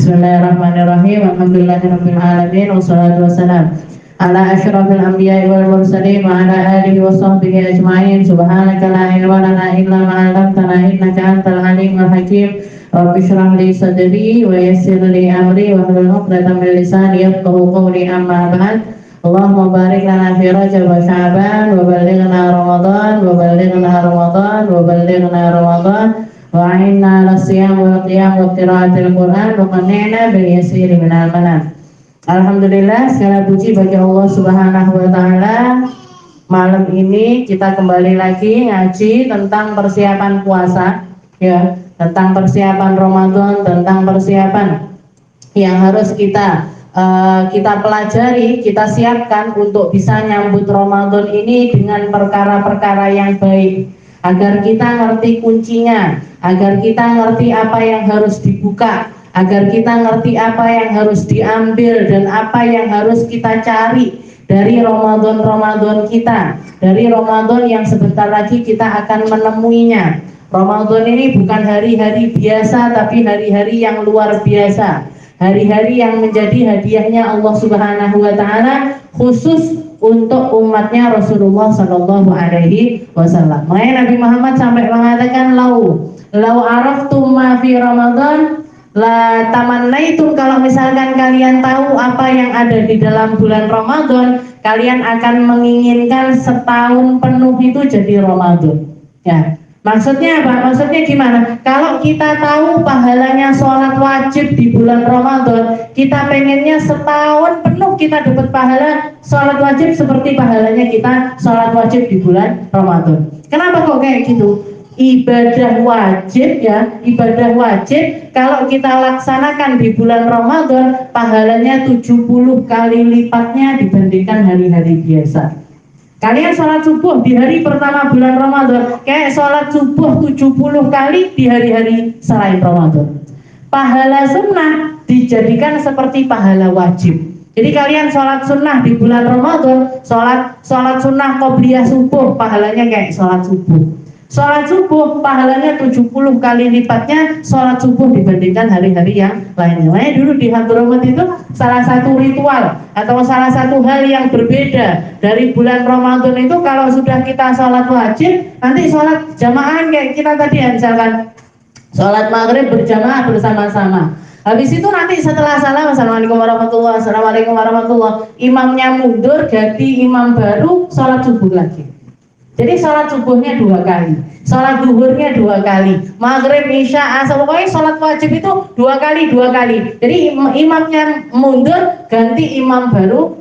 Bismillahirrahmanirrahim. Alhamdulillahirabbil alamin wassalatu wassalam ala asyrafil anbiya'i wal mursalin wa ala alihi wa sahbihi ajma'in. Subhanaka la ilma lana illa ma 'allamtana innaka antal alimul hakim. Rabbi shrah li sadri wa yassir li amri wa hlul 'uqdatam min lisani yafqahu qawli. Amma ba'd. Allahumma barik lana fi Rajab wa Sya'ban wa ballighna Ramadan wa ballighna Ramadan wa ballighna Ramadan wa a'inna 'ala siyam wal qiyam wa qiraatil Qur'an wa qanni'na bil yasiri minal manam. Alhamdulillah, segala puji bagi Allah Subhanahu wa taala. Malam ini kita kembali lagi ngaji tentang persiapan puasa, ya, tentang persiapan Ramadan, tentang persiapan yang harus kita pelajari, kita siapkan untuk bisa nyambut Ramadan ini dengan perkara-perkara yang baik, agar kita ngerti kuncinya, agar kita ngerti apa yang harus dibuka, agar kita ngerti apa yang harus diambil dan apa yang harus kita cari dari Ramadan kita, dari Ramadan yang sebentar lagi kita akan menemuinya. Ramadan ini bukan hari-hari biasa, tapi hari-hari yang luar biasa, hari-hari yang menjadi hadiahnya Allah Subhanahu wa taala khusus untuk umatnya Rasulullah Sallallahu Alaihi Wasallam. Makanya Nabi Muhammad sampai mengatakan lau araftum ma fi Ramadan la tamannaitum, kalau misalkan kalian tahu apa yang ada di dalam bulan Ramadan, kalian akan menginginkan setahun penuh itu jadi Ramadan. Ya. Maksudnya apa? Maksudnya gimana? Kalau kita tahu pahalanya sholat wajib di bulan Ramadan, kita pengennya setahun penuh kita dapat pahala sholat wajib seperti pahalanya kita sholat wajib di bulan Ramadan. Kenapa kok kayak gitu? Ibadah wajib, ya, ibadah wajib kalau kita laksanakan di bulan Ramadan, pahalanya 70 kali lipatnya dibandingkan hari-hari biasa. Kalian sholat subuh di hari pertama bulan Ramadan, kayak sholat subuh 70 kali di hari-hari selain Ramadan. Pahala sunnah dijadikan seperti pahala wajib. Jadi kalian sholat sunnah di bulan Ramadan, sholat sunnah qobliyah subuh, pahalanya kayak sholat subuh. Sholat subuh pahalanya 70 kali lipatnya sholat subuh dibandingkan hari-hari yang lainnya. Makanya dulu di Hadramut itu salah satu ritual atau salah satu hal yang berbeda dari bulan Ramadan itu, kalau sudah kita sholat wajib, nanti sholat jamaah kayak kita tadi ya, misalkan sholat maghrib berjamaah bersama-sama. Habis itu nanti setelah salam, assalamualaikum warahmatullahi, assalamualaikum warahmatullahi, imamnya mundur, ganti imam baru, sholat subuh lagi. Jadi sholat subuhnya 2 kali, sholat duhurnya 2 kali, maghrib, isya, asar, pokoknya sholat wajib itu 2 kali. Jadi imamnya mundur, ganti imam baru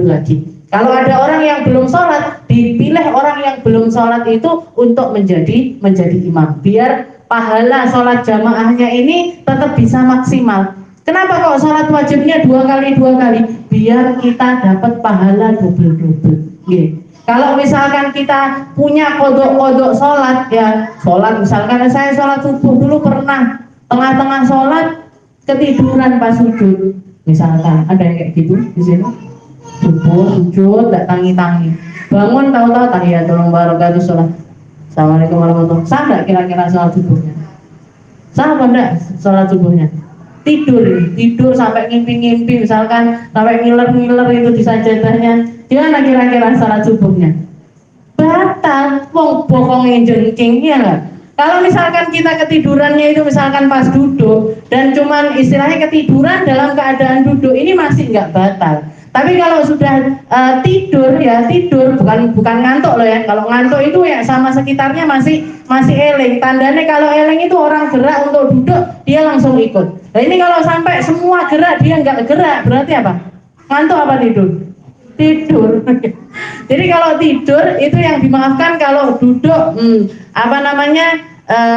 lagi. Kalau ada orang yang belum sholat, dipilih orang yang belum sholat itu untuk menjadi imam, biar pahala sholat jamaahnya ini tetap bisa maksimal. Kenapa kok sholat wajibnya 2 kali? Biar kita dapat pahala double. Gitu. Kalau misalkan kita punya kodok sholat, ya sholat, misalkan saya sholat subuh dulu pernah tengah-tengah sholat ketiduran pas sujud, misalkan ada yang kayak gitu di sini, subuh sujud nggak tangi-tangi, bangun tahu-tahu tahiyatul barakatuh sholat, assalamualaikum warahmatullahi wabarakatuh. Sah nggak kira-kira sholat subuhnya? Sah apa enggak sholat subuhnya? Tidur sampai ngimpi-ngimpi, misalkan sampai ngiler-ngiler itu di sajadahnya, gimana kira-kira salat subuhnya? Batal, wong bokongnya jengking, ya nggak? Kalau misalkan kita ketidurannya itu misalkan pas duduk dan cuman istilahnya ketiduran dalam keadaan duduk, ini masih nggak batal. Tapi kalau sudah tidur, bukan ngantuk loh ya. Kalau ngantuk itu ya sama sekitarnya masih eling. Tandanya kalau eling itu orang gerak untuk duduk, dia langsung ikut. Nah ini kalau sampai semua gerak dia nggak gerak, berarti apa? Ngantuk apa tidur? Tidur. Jadi kalau tidur itu yang dimaafkan, kalau duduk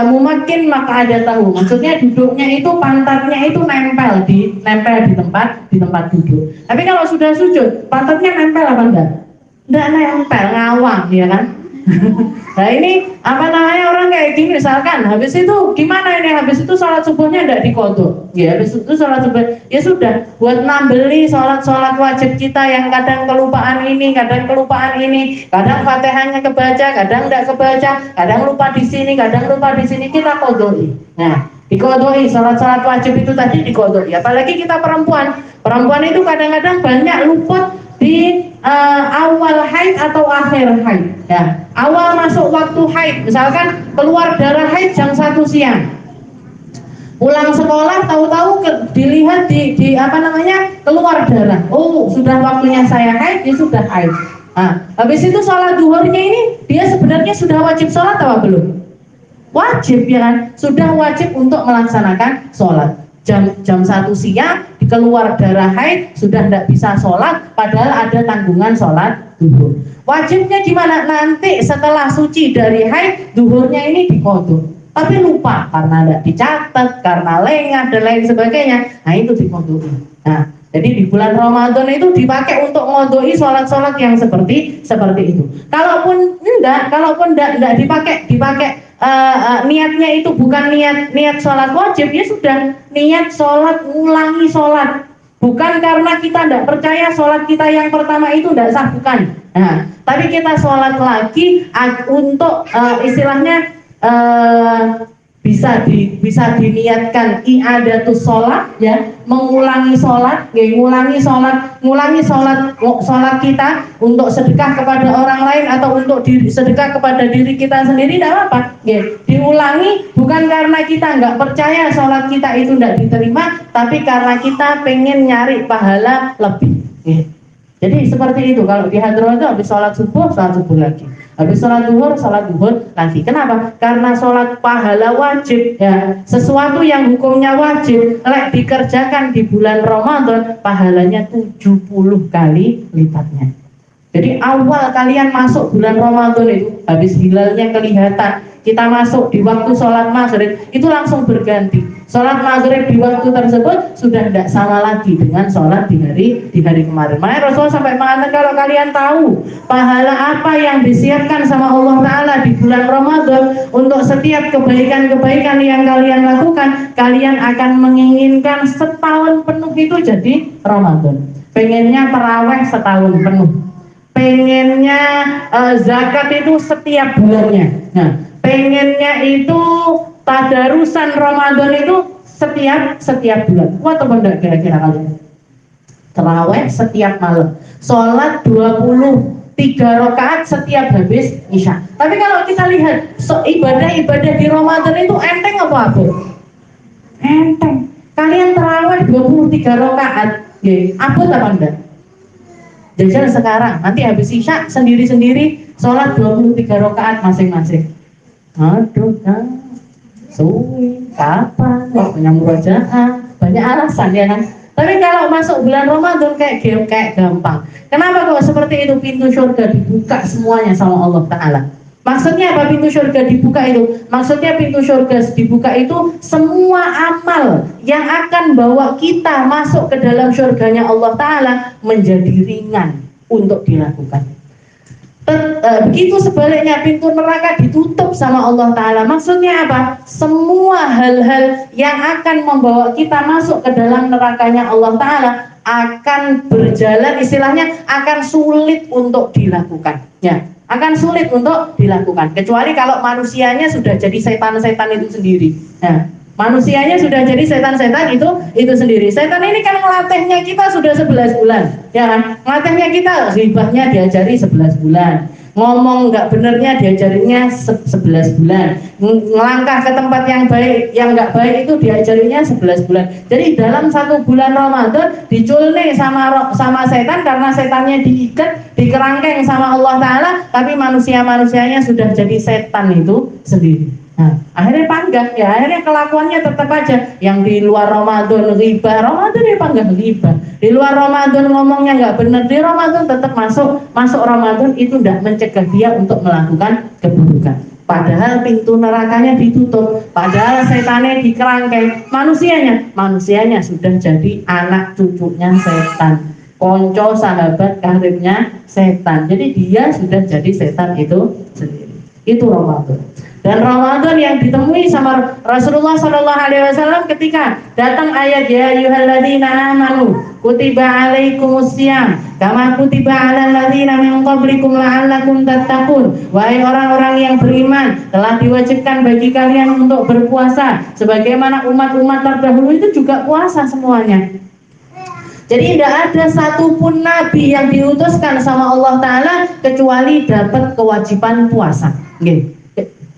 mumakin maka ada tahu. Maksudnya duduknya itu pantatnya itu nempel di tempat duduk. Tapi kalau sudah sujud, pantatnya nempel apa enggak? Enggak nempel, ngawang, ya kan? Nah ini orang kayak gini, misalkan habis itu gimana ini? Habis itu sholat subuhnya enggak dikodok. Ya habis itu sholat subuh, ya sudah buat nambeli sholat wajib kita yang kadang kelupaan ini, kadang Fatihahnya kebaca, kadang enggak kebaca, kadang lupa di sini, kita kodok. Nah dikodoi, sholat wajib itu tadi dikodoi. Apalagi kita perempuan itu kadang-kadang banyak luput di awal haid atau akhir haid. Ya, awal masuk waktu haid, misalkan keluar darah haid jam 1 siang. Pulang sekolah tahu-tahu dilihat di keluar darah. Oh, sudah waktunya saya haid, dia sudah haid. Nah, habis itu sholat duhurnya ini dia sebenarnya sudah wajib sholat atau belum? Wajib, ya kan? Sudah wajib untuk melaksanakan sholat. Jam 1 siang keluar darah haid, sudah tidak bisa sholat, padahal ada tanggungan sholat duhur. Wajibnya gimana? Nanti setelah suci dari haid, duhurnya ini diqodho. Tapi lupa karena tidak dicatat, karena lengah dan lain sebagainya. Nah, itu diqodho. Nah, jadi di bulan Ramadan itu dipakai untuk ngodoi sholat-sholat yang seperti itu. Kalaupun tidak dipakai niatnya itu bukan niat sholat wajib, dia sudah niat sholat, ngulangi sholat. Bukan karena kita tidak percaya sholat kita yang pertama itu tidak sah, bukan. Nah, tapi kita sholat lagi untuk istilahnya bisa diniatkan i'adatus sholat, ya, mengulangi sholat, ngulangi sholat kita untuk sedekah kepada orang lain atau untuk sedekah kepada diri kita sendiri, tidak apa-apa, ya. Diulangi bukan karena kita nggak percaya sholat kita itu tidak diterima, tapi karena kita pengen nyari pahala lebih, ya. Jadi seperti itu. Kalau di hadroh itu habis sholat subuh lagi. Habis sholat duhur lagi. Kenapa? Karena sholat pahala wajib, ya. Sesuatu yang hukumnya wajib, dikerjakan di bulan Ramadan, pahalanya 70 kali lipatnya. Jadi awal kalian masuk bulan Ramadan itu, habis hilalnya kelihatan, kita masuk di waktu sholat maghrib, itu langsung berganti. Sholat maghrib di waktu tersebut sudah tidak sama lagi dengan sholat di hari kemarin. Makanya Rasulullah sampai mengatakan, kalau kalian tahu pahala apa yang disiapkan sama Allah Ta'ala di bulan Ramadan untuk setiap kebaikan-kebaikan yang kalian lakukan, kalian akan menginginkan setahun penuh itu jadi Ramadan. Pengennya tarawih setahun penuh, pengennya zakat itu setiap bulannya. Nah, pengennya itu tadarusan Ramadan itu setiap bulan. Kuat atau enggak kira-kira kalian? Tarawih setiap malam, sholat 23 rakaat setiap habis isya. Tapi kalau kita lihat ibadah-ibadah di Ramadan itu enteng apa? Enteng. Kalian tarawih 23 rakaat, abot apa enggak? Jajal sekarang, nanti habis isya sendiri-sendiri sholat 23 rakaat masing-masing. Aduh, suwi, kapan, waktunya murojaah, banyak alasan, ya kan? Tapi kalau masuk bulan Ramadan kayak gampang. Kenapa kok seperti itu? Pintu surga dibuka semuanya sama Allah Ta'ala. Maksudnya apa pintu surga dibuka itu? Maksudnya pintu surga dibuka itu semua amal yang akan bawa kita masuk ke dalam surganya Allah Ta'ala menjadi ringan untuk dilakukan. Begitu sebaliknya pintu neraka ditutup sama Allah Ta'ala. Maksudnya apa? Semua hal-hal yang akan membawa kita masuk ke dalam nerakanya Allah Ta'ala akan berjalan, istilahnya akan sulit untuk dilakukan, ya. Akan sulit untuk dilakukan, kecuali kalau manusianya sudah jadi setan-setan itu sendiri. Nah, manusianya sudah jadi setan-setan itu sendiri. Setan ini kan ngelatihnya kita sudah 11 bulan, ya kan? Ngelatihnya kita, ghibahnya diajari 11 bulan, ngomong nggak benernya diajarinya 11 bulan, ngelangkah ke tempat yang baik, yang nggak baik itu diajarinya 11 bulan. Jadi dalam 1 bulan Ramadan diculne sama setan, karena setannya diikat, dikerangkeng sama Allah Ta'ala, tapi manusianya sudah jadi setan itu sendiri. Nah, akhirnya panggah, ya, akhirnya kelakuannya tetap aja. Yang di luar Ramadan ghibah, Ramadan ya panggah ghibah. Di luar Ramadan ngomongnya nggak benar, di Ramadan tetap masuk Ramadan itu tidak mencegah dia untuk melakukan keburukan. Padahal pintu nerakanya ditutup, padahal setannya dikerangkeng, manusianya sudah jadi anak cucunya setan, konco sahabat karibnya setan. Jadi dia sudah jadi setan itu sendiri. Itu Ramadan. Dan Ramadan yang ditemui sama Rasulullah SAW ketika datang ayat ya ayyuhalladzina amanu kutiba alaikumusiyam kama kutiba alal ladzina min qablikum la'allakum tattaqun. Wahai orang-orang yang beriman, telah diwajibkan bagi kalian untuk berpuasa sebagaimana umat-umat terdahulu itu juga puasa semuanya. Jadi tidak ada satupun nabi yang diutuskan sama Allah Ta'ala kecuali dapat kewajiban puasa.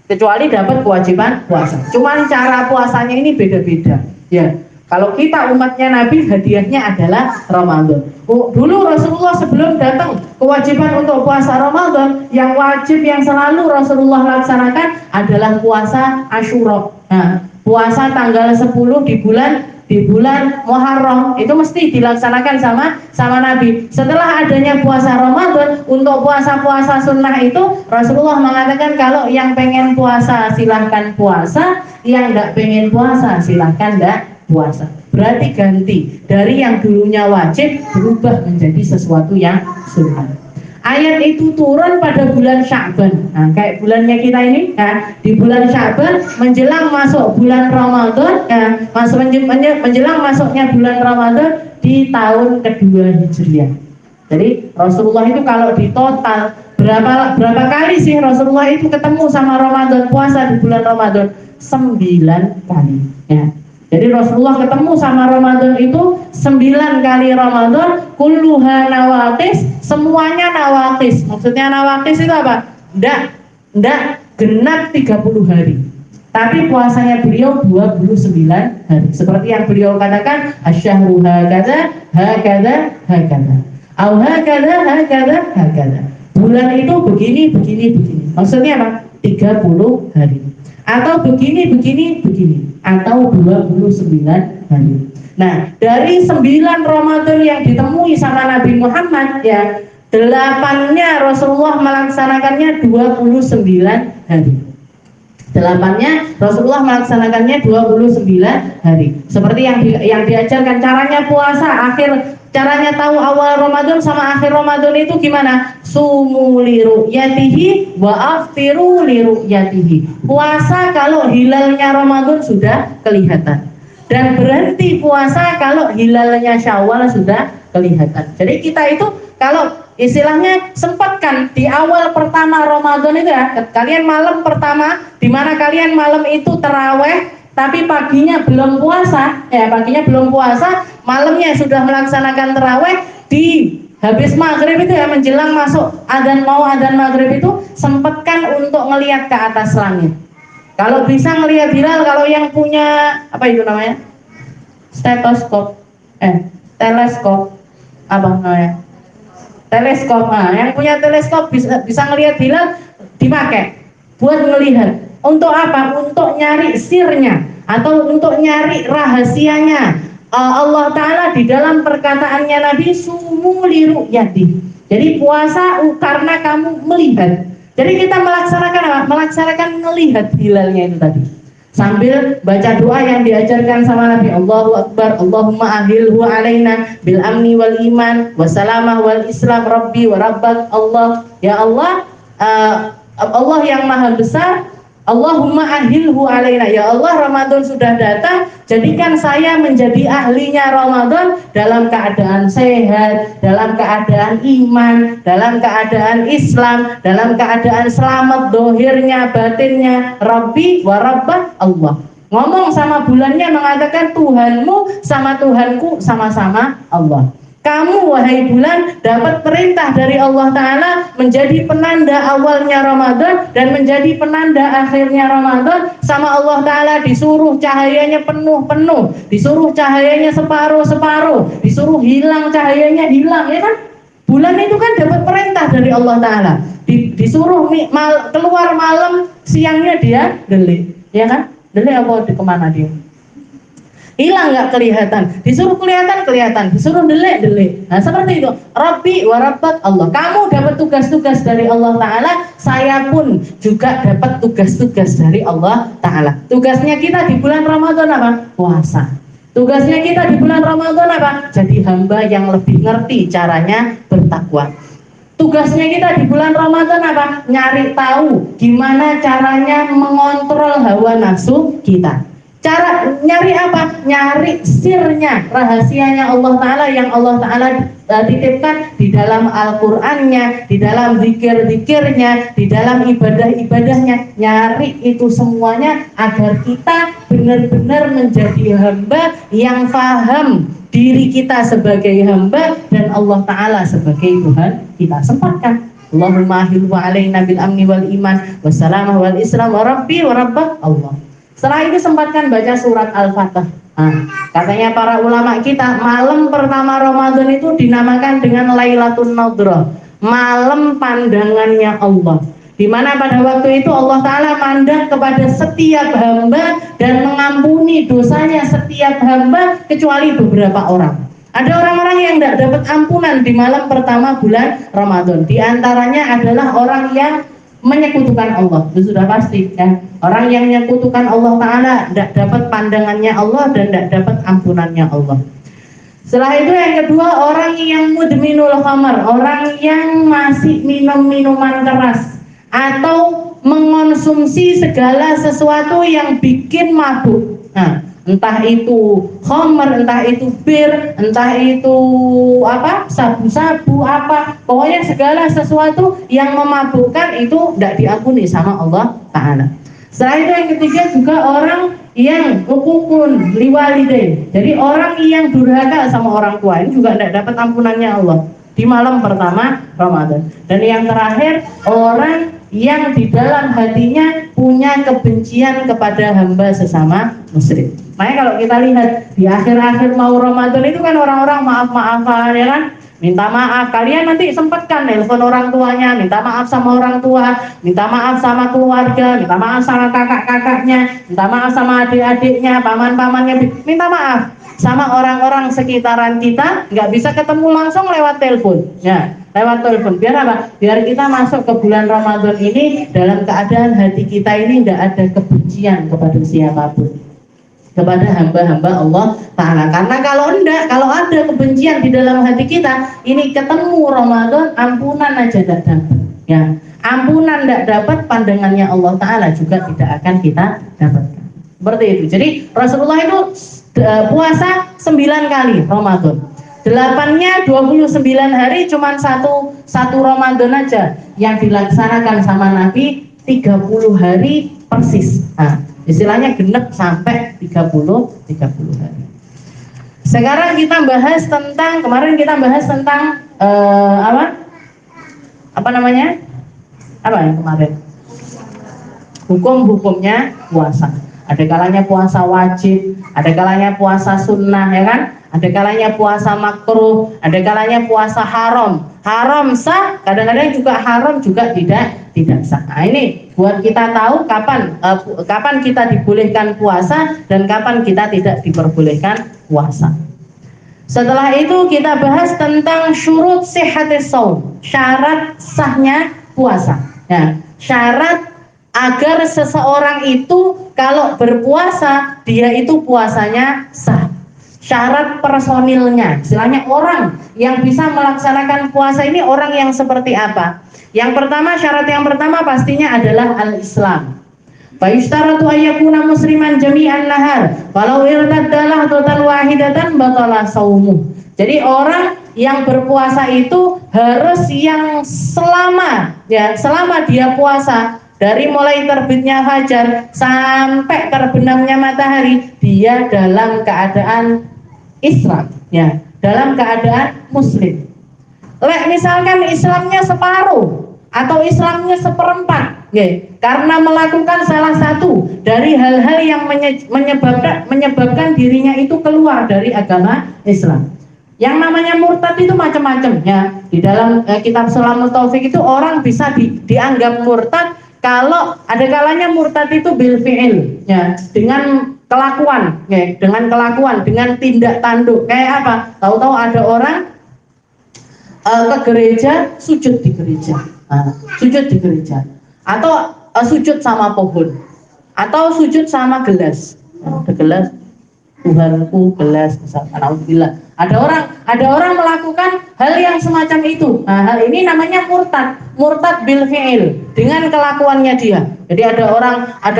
Kecuali dapat kewajiban puasa. Cuman cara puasanya ini beda-beda. Ya, kalau kita umatnya Nabi, hadiahnya adalah Ramadan. Dulu Rasulullah sebelum datang kewajiban untuk puasa Ramadan, yang wajib yang selalu Rasulullah laksanakan adalah puasa Asyura. Nah, puasa tanggal 10 di bulan Muharram itu mesti dilaksanakan sama Nabi. Setelah adanya puasa Ramadan, untuk puasa-puasa sunnah itu Rasulullah mengatakan kalau yang pengen puasa silahkan puasa, yang enggak pengen puasa silahkan enggak puasa. Berarti ganti dari yang dulunya wajib berubah menjadi sesuatu yang sunnah. Ayat itu turun pada bulan Sya'ban. Nah, kayak bulannya kita ini, ya, di bulan Sya'ban menjelang masuk bulan Ramadan, ya, menjelang masuknya bulan Ramadan di tahun kedua Hijriah. Jadi Rasulullah itu kalau di total berapa kali sih Rasulullah itu ketemu sama Ramadan, puasa di bulan Ramadan? 9 kali. Ya. Jadi Rasulullah ketemu sama Ramadan itu 9 kali Ramadan, kulluha nawaqis, semuanya nawaqis. Maksudnya nawaqis itu apa? Enggak genap 30 hari. Tapi puasanya beliau 29 hari. Seperti yang beliau katakan, asyahru hakadha, hakadha, hakadha. Au hakadha, hakadha, hakadha. Bulan itu begini. Maksudnya apa? 30 hari. Atau begini, atau 29 hari. Nah, dari 9 Ramadan yang ditemui sama Nabi Muhammad, ya, 8-nya Rasulullah melaksanakannya 29 hari. 8-nya Rasulullah melaksanakannya 29 hari. Seperti yang diajarkan caranya puasa, caranya tahu awal Ramadan sama akhir Ramadan itu gimana? Sumu li ru'yatihi wa aftiru li ru'yatihi. Puasa kalau hilalnya Ramadan sudah kelihatan, dan berhenti puasa kalau hilalnya Syawal sudah kelihatan. Jadi kita itu kalau istilahnya sempatkan di awal pertama Ramadan itu, ya, kalian malam pertama di mana kalian malam itu taraweh tapi paginya belum puasa, ya, malamnya sudah melaksanakan taraweh, di habis maghrib itu, ya, menjelang masuk adzan maghrib itu sempatkan untuk ngelihat ke atas langit. Kalau bisa ngelihat hilal, kalau yang punya apa itu namanya? Teleskop. Nah, yang punya teleskop bisa ngelihat hilal, dipakai buat ngelihat. Untuk apa? Untuk nyari sirnya atau untuk nyari rahasianya. Allah Ta'ala di dalam perkataannya Nabi, sumu li ru'yati. Jadi puasa karena kamu melihat. Jadi kita melaksanakan apa? Melaksanakan melihat hilalnya itu tadi. Sambil baca doa yang diajarkan sama Nabi, Allahu Akbar, Allahumma ahilhu alaina bil amni wal iman wassalamah wal islam rabbi wa rabbak Allah. Ya Allah, Allah yang maha besar, Allahumma ahilhu alaina, ya Allah, Ramadan sudah datang, jadikan saya menjadi ahlinya Ramadan dalam keadaan sehat, dalam keadaan iman, dalam keadaan Islam, dalam keadaan selamat dohirnya, batinnya, Rabbi wa Rabbah Allah. Ngomong sama bulannya, mengatakan Tuhanmu sama Tuhanku sama-sama Allah. Kamu, wahai bulan, dapat perintah dari Allah Ta'ala menjadi penanda awalnya Ramadan dan menjadi penanda akhirnya Ramadan. Sama Allah Ta'ala disuruh cahayanya penuh-penuh, disuruh cahayanya separuh-separuh, disuruh hilang cahayanya hilang, ya kan? Bulan itu kan dapat perintah dari Allah Ta'ala, disuruh keluar malam, siangnya dia delik, ya kan? Delik apa kemana dia? Hilang, nggak kelihatan, disuruh kelihatan, disuruh delik. Nah seperti itu, Rabbi wa Rabbak Allah. Kamu dapat tugas-tugas dari Allah Ta'ala, saya pun juga dapat tugas-tugas dari Allah Ta'ala. Tugasnya kita di bulan Ramadan apa? Puasa. Tugasnya kita di bulan Ramadan apa? Jadi hamba yang lebih ngerti caranya bertakwa. Tugasnya kita di bulan Ramadan apa? Nyari tahu gimana caranya mengontrol hawa nafsu kita. Cara nyari apa? Nyari sirnya, rahasianya Allah Ta'ala yang Allah Ta'ala titipkan di dalam Al-Qur'annya, di dalam zikir-zikirnya, di dalam ibadah-ibadahnya. Nyari itu semuanya agar kita benar-benar menjadi hamba yang paham diri kita sebagai hamba dan Allah Ta'ala sebagai Tuhan kita. Sempatkan. Allahumma ahilhu alaina bil amni wal iman wassalamah wal islam wa rabbi wa rabbah Allah. Setelah itu sempatkan baca surat Al-Fatihah. Nah, katanya para ulama kita, malam pertama Ramadan itu dinamakan dengan Lailatul Nadrah, malam pandangannya Allah. Di mana pada waktu itu Allah Ta'ala pandang kepada setiap hamba dan mengampuni dosanya setiap hamba kecuali beberapa orang. Ada orang-orang yang tidak dapat ampunan di malam pertama bulan Ramadan. Di antaranya adalah orang yang menyekutukan Allah. Itu sudah pasti ya. Orang yang menyekutukan Allah Ta'ala tidak dapat pandangannya Allah dan tidak dapat ampunannya Allah. Setelah itu yang kedua, orang yang mudminul khamar, orang yang masih minum minuman keras atau mengonsumsi segala sesuatu yang bikin mabuk. Nah, entah itu khamar, entah itu bir, entah itu apa, sabu-sabu apa, pokoknya segala sesuatu yang memabukkan itu tidak diampuni sama Allah Ta'ala. Setelah itu yang ketiga juga orang yang ukukun liwalidain, jadi orang yang durhaka sama orang tua, ini juga tidak dapat ampunannya Allah di malam pertama Ramadan. Dan yang terakhir, orang yang di dalam hatinya punya kebencian kepada hamba sesama muslim. Makanya kalau kita lihat di akhir-akhir mau Ramadan itu kan orang-orang maaf-maafan, ya kan? Minta maaf, kalian nanti sempatkan nelpon orang tuanya, minta maaf sama orang tua, minta maaf sama keluarga, minta maaf sama kakak-kakaknya, minta maaf sama adik-adiknya, paman-pamannya, minta maaf sama orang-orang sekitaran kita. Nggak bisa ketemu langsung lewat telepon, ya. Lewat telepon, biar apa? Biar kita masuk ke bulan Ramadan ini dalam keadaan hati kita ini tidak ada kebencian kepada siapapun, kepada hamba-hamba Allah Ta'ala. Karena kalau ada kebencian di dalam hati kita, ini ketemu Ramadan, ampunan aja tidak dapat, ya. Ampunan tidak dapat, pandangannya Allah Ta'ala juga tidak akan kita dapatkan. Seperti itu. Jadi Rasulullah itu puasa 9 kali Ramadan. 8-nya 29 hari, cuman satu Ramadan aja yang dilaksanakan sama Nabi 30 hari persis. Nah, istilahnya genep sampai 30 hari. Sekarang kita bahas tentang, kemarin kita bahas tentang apa namanya? Apa yang kemarin? Hukum-hukumnya puasa. Ada kalanya puasa wajib, ada kalanya puasa sunnah, ya kan? Ada kalanya puasa makruh, ada kalanya puasa haram. Haram sah, kadang-kadang juga haram juga tidak sah. Nah, ini buat kita tahu kapan kita dibolehkan puasa dan kapan kita tidak diperbolehkan puasa. Setelah itu kita bahas tentang syurut sihhatis shaum, syarat sahnya puasa. Ya, syarat agar seseorang itu kalau berpuasa dia itu puasanya sah. Syarat personilnya, istilahnya orang yang bisa melaksanakan puasa ini orang yang seperti apa? Yang pertama, syarat yang pertama pastinya adalah al-Islam. Fayushtaratu ayyakuna musliman jami'an nahar, walau irtaddalah total wahidatan batala saumuh. Jadi orang yang berpuasa itu harus yang selama dia puasa, dari mulai terbitnya fajar sampai terbenamnya matahari, dia dalam keadaan Islam, ya, dalam keadaan muslim. Misalkan Islamnya separuh atau Islamnya seperempat, ya, karena melakukan salah satu dari hal-hal yang menyebabkan dirinya itu keluar dari agama Islam. Yang namanya murtad itu macam-macam, ya. Di dalam kitab Salamul Taufik itu orang bisa dianggap murtad kalau ada kalanya murtad itu bil fi'il, ya, dengan kelakuan, ya, dengan tindak tanduk. Kayak apa? Tahu-tahu ada orang ke gereja, sujud di gereja, atau sujud sama pohon, atau sujud sama gelas, ada gelas, Tuhanku gelas, misalkan. Alhamdulillah. Ada orang melakukan hal yang semacam itu. Nah, hal ini namanya murtad. Murtad bil fi'il, dengan kelakuannya dia. Jadi ada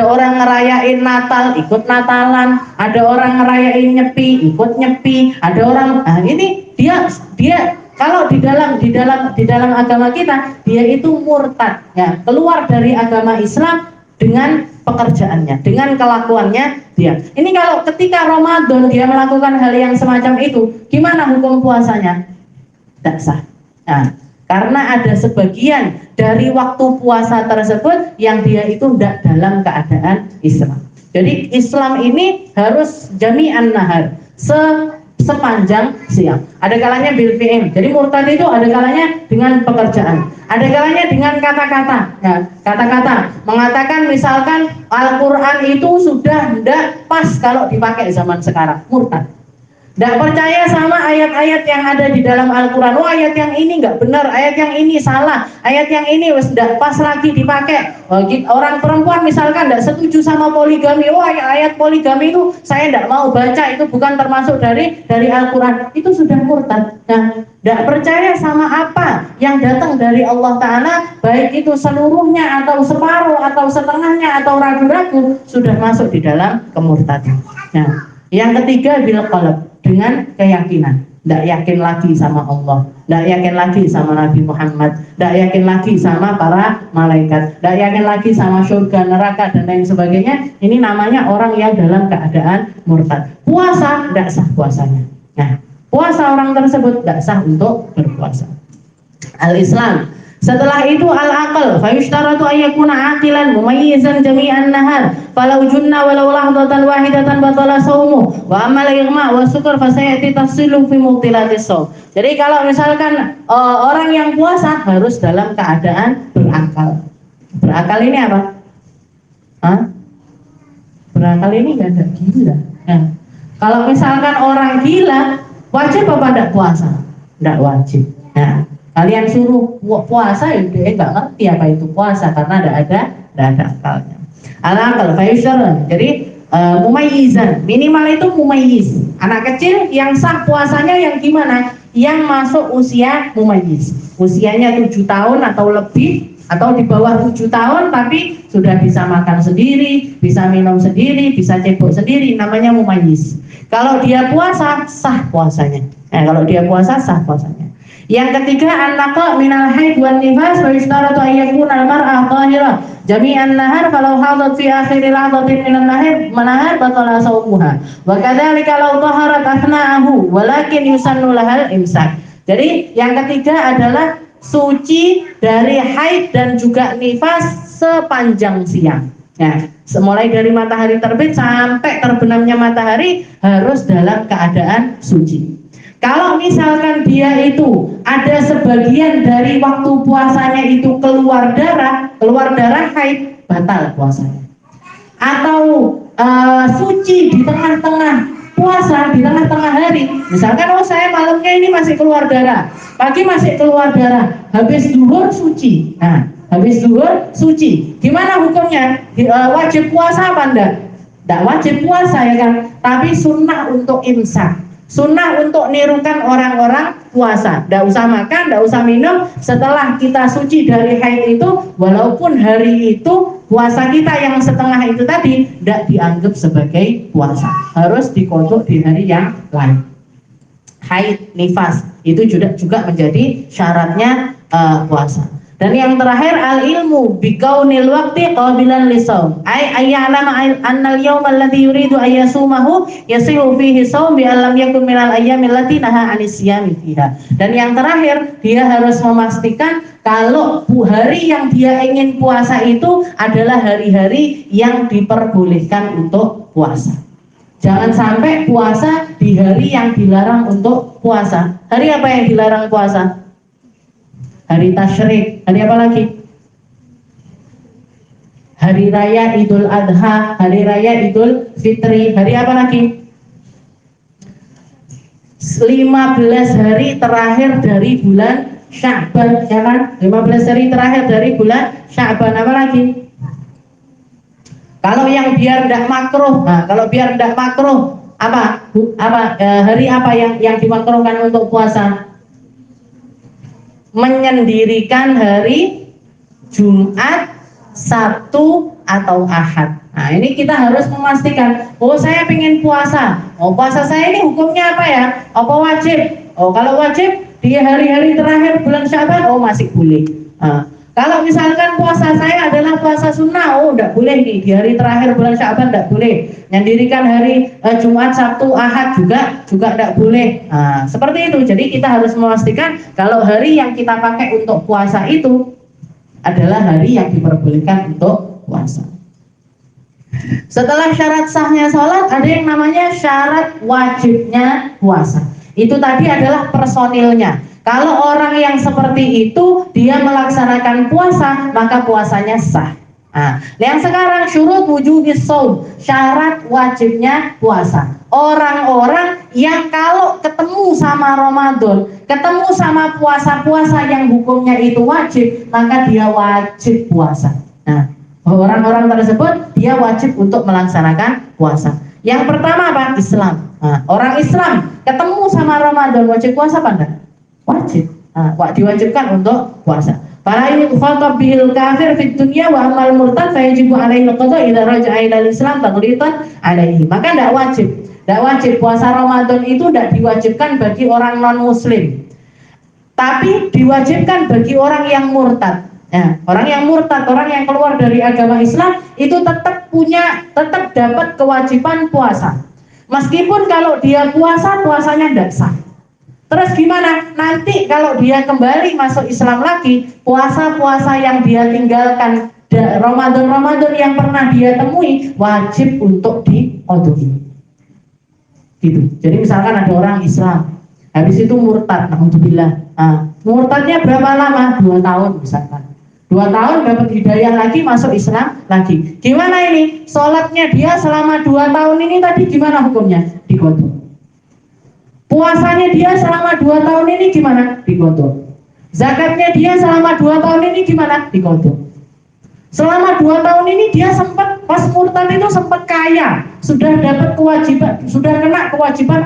orang ngerayain Natal, ikut Natalan, ada orang ngerayain nyepi, ikut nyepi, ada orang, nah ini dia kalau di dalam agama kita, dia itu murtad, ya, keluar dari agama Islam dengan pekerjaannya, dengan kelakuannya dia. Ini kalau ketika Ramadan dia melakukan hal yang semacam itu, gimana hukum puasanya? Tidak sah. Nah, karena ada sebagian dari waktu puasa tersebut yang dia itu tidak dalam keadaan Islam. Jadi Islam ini harus jami'an nahar, sepanjang siang. Ada kalanya bil fi'il. Jadi murtad itu ada kalanya dengan pekerjaan, ada kalanya dengan kata-kata. Ya, kata-kata mengatakan misalkan Al-Qur'an itu sudah tidak pas kalau dipakai zaman sekarang, murtad. Tidak percaya sama ayat-ayat yang ada di dalam Al-Quran. Oh, ayat yang ini nggak benar, ayat yang ini salah, ayat yang ini tidak pas lagi dipakai. Orang perempuan misalkan tidak setuju sama poligami. Oh, ayat poligami itu saya tidak mau baca, itu bukan termasuk dari Al-Quran. Itu sudah murtad. Nah, tidak percaya sama apa yang datang dari Allah Ta'ala, baik itu seluruhnya atau separuh atau setengahnya atau ragu-ragu, sudah masuk di dalam kemurtadan. Nah, yang ketiga bil qalb, dengan keyakinan. Tidak yakin lagi sama Allah, tidak yakin lagi sama Nabi Muhammad, tidak yakin lagi sama para malaikat, tidak yakin lagi sama surga, neraka, dan lain sebagainya. Ini namanya orang yang dalam keadaan murtad. Puasa, tidak sah puasanya. Nah, puasa orang tersebut tidak sah untuk berpuasa. Al-Islam. Setelah itu al-aql, fa yushtaratu an yakuna aqilan mumayyizan jami'an nahar, falau junna walau lahdatan wahidatan batala saumu, wa amal ighma wa sukr fa sayati tafsilu fi mubtilatis shaum. Jadi kalau misalkan orang yang puasa harus dalam keadaan berakal. Berakal ini apa? Hah? Berakal ini enggak ada gila. Nah, kalau misalkan orang gila, wajib apa enggak puasa? Enggak wajib. Nah, kalian suruh puasa, ya dia nggak ngerti apa itu puasa karena tidak ada akalnya. Al-aql fayusar. Jadi mumayyizan, minimal itu mumayyiz. Anak kecil yang sah puasanya yang gimana? Yang masuk usia mumayyiz. Usianya 7 tahun atau lebih, atau di bawah 7 tahun tapi sudah bisa makan sendiri, bisa minum sendiri, bisa cebok sendiri, namanya mumayyiz. Kalau dia puasa, sah puasanya. Kalau dia puasa, sah puasanya. Yang ketiga, an-naqa minal haid wan nifas wa yushtaratu an yakuna al-mar'a tahira jami'an nahar falau hadat fi akhir lahdatin minan nahar batala sawmuha wa kadzalika law taharat athna'ahu walakin yusannu lahal imsak. Jadi yang ketiga adalah suci dari haid dan juga nifas sepanjang siang. Nah, mulai dari matahari terbit sampai terbenamnya matahari harus dalam keadaan suci. Kalau misalkan dia itu ada sebagian dari waktu puasanya itu keluar darah haid, batal puasanya. Atau suci di tengah-tengah puasa, di tengah-tengah hari. Misalkan saya malamnya ini masih keluar darah, pagi masih keluar darah, habis zuhur suci. Nah, habis zuhur suci. Gimana hukumnya? Wajib puasa apa enggak? Enggak wajib puasa ya kan, tapi sunnah untuk imsak. Sunnah untuk nirukan orang-orang puasa. Tidak usah makan, tidak usah minum. Setelah kita suci dari haid itu, walaupun hari itu puasa kita yang setengah itu tadi tidak dianggap sebagai puasa, harus dikodok di hari yang lain. Haid, nifas itu juga menjadi syaratnya puasa. Dan yang terakhir, al-ilmu bikaunil waqti qabilan lisaum. Ayya'lama annal yawma alladhi yuridu ayyasumahu yasihu fihi saum bi allam yakun minal ayyamil lati naha anisyami fiha. Dan yang terakhir, dia harus memastikan kalau hari yang dia ingin puasa itu adalah hari-hari yang diperbolehkan untuk puasa. Jangan sampai puasa di hari yang dilarang untuk puasa. Hari apa yang dilarang puasa? Hari tasyrik. Hari apa lagi? Hari raya Idul Adha, hari raya Idul Fitri. Hari apa lagi? 15 hari terakhir dari bulan Sya'ban, ya kan? 15 hari terakhir dari bulan Sya'ban. Apa lagi? Kalau yang biar tidak makruh, nah kalau biar tidak makruh hari apa yang dimakruhkan untuk puasa? Menyendirikan hari Jumat, Sabtu atau Ahad. Nah, ini kita harus memastikan, oh saya pengen puasa. Oh, puasa saya ini hukumnya apa ya? Apa wajib? Oh, kalau wajib di hari-hari terakhir bulan Syaban, oh masih boleh. Nah, kalau misalkan puasa saya adalah puasa sunnah, oh enggak boleh nih di hari terakhir bulan Syaban, enggak boleh. Nyendirikan hari Jumat, Sabtu, Ahad juga enggak boleh. Nah, seperti itu. Jadi kita harus memastikan kalau hari yang kita pakai untuk puasa itu adalah hari yang diperbolehkan untuk puasa. Setelah syarat sahnya sholat, ada yang namanya syarat wajibnya puasa. Itu tadi adalah personilnya. Kalau orang yang seperti itu dia melaksanakan puasa, maka puasanya sah. Nah, yang sekarang syurut wujubis shaum, syarat wajibnya puasa. Orang-orang yang kalau ketemu sama Ramadan, ketemu sama puasa-puasa yang hukumnya itu wajib, maka dia wajib puasa. Nah, orang-orang tersebut dia wajib untuk melaksanakan puasa. Yang pertama apa? Islam. Nah, orang Islam ketemu sama Ramadan wajib puasa apa enggak? Wajib. Nah, diwajibkan untuk puasa. Para ini kufatab bil kafir fid dunya wa amal murtad fa yajibu alaihi al-qada idza raja'a ila al-islam taghlitan alaihi. Maka enggak wajib. Enggak wajib puasa Ramadan itu enggak diwajibkan bagi orang non muslim. Tapi diwajibkan bagi orang yang murtad. Ya, orang yang murtad, orang yang keluar dari agama Islam itu tetap dapat kewajiban puasa. Meskipun kalau dia puasa, puasanya tidak sah. Terus gimana? Nanti kalau dia kembali masuk Islam lagi, puasa-puasa yang dia tinggalkan, Ramadan yang pernah dia temui, wajib untuk diqadhi. Gitu. Jadi misalkan ada orang Islam, habis itu murtad, alhamdulillah. Nah, murtadnya berapa lama? 2 tahun misalkan. 2 tahun dapat hidayah lagi, masuk Islam lagi. Gimana ini? Sholatnya dia selama 2 tahun ini tadi gimana hukumnya? Diqadhi. Puasanya dia selama 2 tahun ini gimana? Diqadhi. Zakatnya dia selama 2 tahun ini gimana? Diqadhi. Selama 2 tahun ini dia sempat, pas murtad itu sempat kaya, sudah dapat kewajiban, sudah kena kewajiban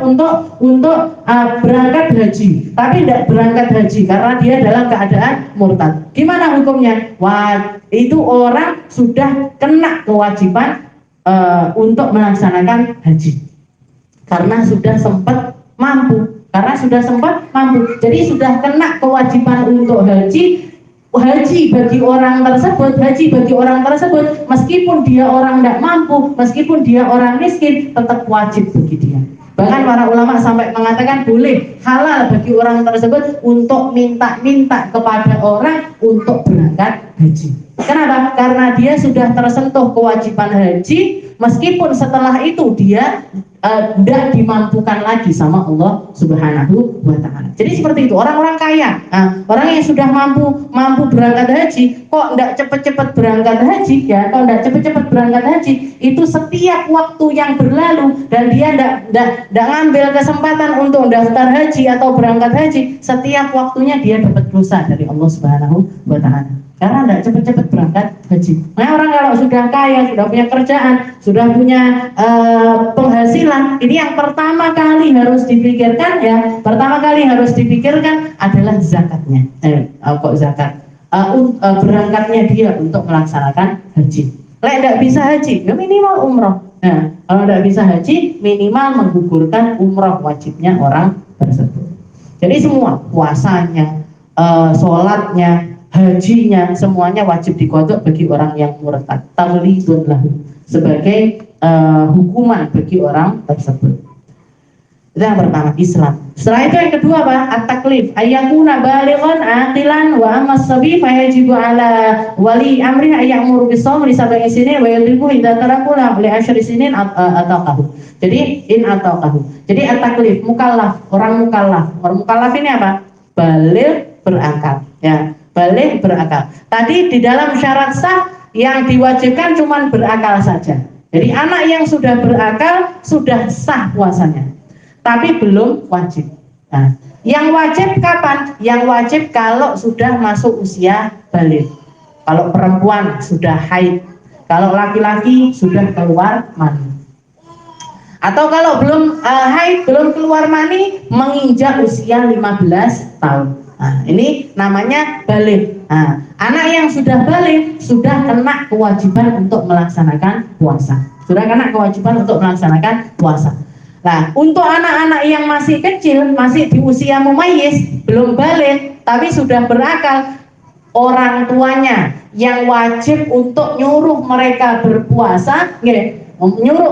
untuk berangkat haji, tapi tidak berangkat haji karena dia dalam keadaan murtad. Gimana hukumnya? Wah, itu orang sudah kena kewajiban untuk melaksanakan haji karena sudah sempat mampu, jadi sudah kena kewajiban untuk haji bagi orang tersebut, meskipun dia orang tidak mampu, meskipun dia orang miskin, tetap wajib bagi dia. Bahkan para ulama sampai mengatakan boleh, halal bagi orang tersebut untuk minta kepada orang untuk berangkat haji. Kenapa? Karena dia sudah tersentuh kewajiban haji, meskipun setelah itu dia tidak dimampukan lagi sama Allah Subhanahu wa Ta'ala. Jadi seperti itu, orang-orang kaya, orang yang sudah mampu berangkat haji, kok tidak cepat-cepat berangkat haji ya? Kalau tidak cepat-cepat berangkat haji, itu setiap waktu yang berlalu dan dia tidak ngambil kesempatan untuk daftar haji atau berangkat haji, setiap waktunya dia dapat dosa dari Allah Subhanahu wa Ta'ala. Karena tidak cepat-cepat berangkat haji. Nah, orang kalau sudah kaya, sudah punya kerjaan, sudah punya penghasilan, ini yang pertama kali harus dipikirkan adalah zakatnya. Kok zakat? Berangkatnya dia untuk melaksanakan haji. Lek tidak bisa haji, ya minimal umroh. Nah, kalau tidak bisa haji, minimal menggugurkan umroh wajibnya orang tersebut. Jadi semua puasanya, sholatnya, hajinya, semuanya wajib diqadhi bagi orang yang murtad. Taghlidun lahu, sebagai hukuman bagi orang tersebut. Itu yang pertama, Islam. Setelah itu yang kedua apa? At-taklif, ayyakuna balighan aqilan wa amma as-sabi fa yajibu ala wali amri ayyamuru bis-shaum li sab'i sinin wa yadribu idza taraku li 10 sinin ataqahu. Jadi ataqahu. Jadi at-taklif, mukallaf, orang mukallaf. Orang mukallaf ini apa? Baligh, berakal, ya. Baligh, berakal. Tadi di dalam syarat sah yang diwajibkan cuma berakal saja. Jadi anak yang sudah berakal sudah sah puasanya, tapi belum wajib. Nah, yang wajib kapan? Yang wajib kalau sudah masuk usia baligh. Kalau perempuan sudah haid, kalau laki-laki sudah keluar mani. Atau kalau belum haid, belum keluar mani, menginjak usia 15 tahun. Nah, ini namanya balik. Nah, anak yang sudah balik sudah kena kewajiban untuk melaksanakan puasa. Sudah kena kewajiban untuk melaksanakan puasa. Nah, untuk anak-anak yang masih kecil, masih di usia mumayyiz, belum balik, tapi sudah berakal, orang tuanya yang wajib untuk nyuruh mereka berpuasa,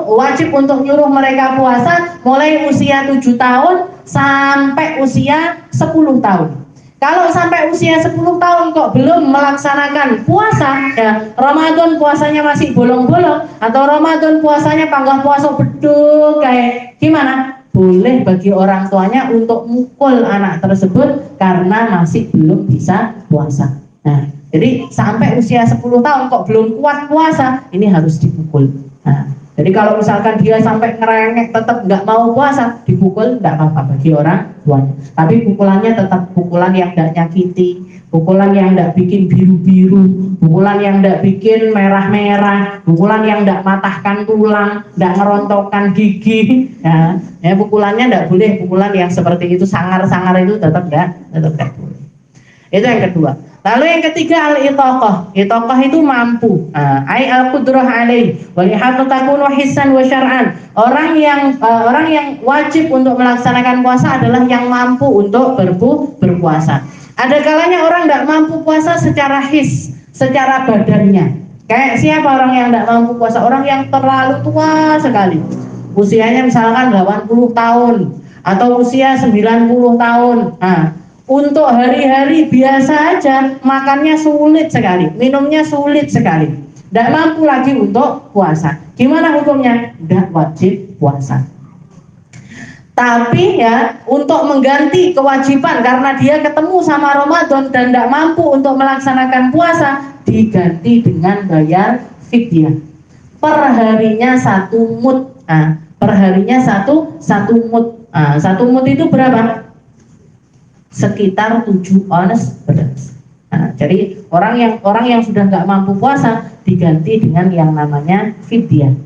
wajib untuk nyuruh mereka puasa mulai usia 7 tahun sampai usia 10 tahun. Kalau sampai usia 10 tahun kok belum melaksanakan puasa, ya Ramadan puasanya masih bolong-bolong, atau Ramadan puasanya panggah puasa beduk kayak gimana? Boleh bagi orang tuanya untuk mukul anak tersebut karena masih belum bisa puasa. Nah, jadi sampai usia 10 tahun kok belum kuat puasa, ini harus dipukul. Nah, jadi kalau misalkan dia sampai ngerengek tetap nggak mau puasa, dipukul nggak apa-apa bagi orang tuanya. Tapi pukulannya tetap pukulan yang nggak nyakiti, pukulan yang nggak bikin biru-biru, pukulan yang nggak bikin merah-merah, pukulan yang nggak matahkan tulang, nggak ngerontokkan gigi. Ya pukulannya nggak boleh, pukulan yang seperti itu, sangar-sangar itu tetap nggak boleh. Itu yang kedua. Lalu yang ketiga al-itaqah. Itaqah itu mampu. Ai al-qudrah alaih wa lihattu takunu hissan wa syar'an. Orang yang wajib untuk melaksanakan puasa adalah yang mampu untuk berpuasa. Ada kalanya orang tidak mampu puasa secara his, secara badannya. Kayak siapa orang yang tidak mampu puasa? Orang yang terlalu tua sekali. Usianya misalkan 80 tahun atau usia 90 tahun. Untuk hari-hari biasa aja makannya sulit sekali, minumnya sulit sekali, tidak mampu lagi untuk puasa. Gimana hukumnya? Tidak wajib puasa. Tapi ya untuk mengganti kewajiban karena dia ketemu sama Ramadan dan tidak mampu untuk melaksanakan puasa, diganti dengan bayar fidyah. Perharinya 1 mud. Perharinya satu mud. 1 mud itu berapa? Sekitar 7 ons beras. Jadi orang yang sudah nggak mampu puasa diganti dengan yang namanya fidyah.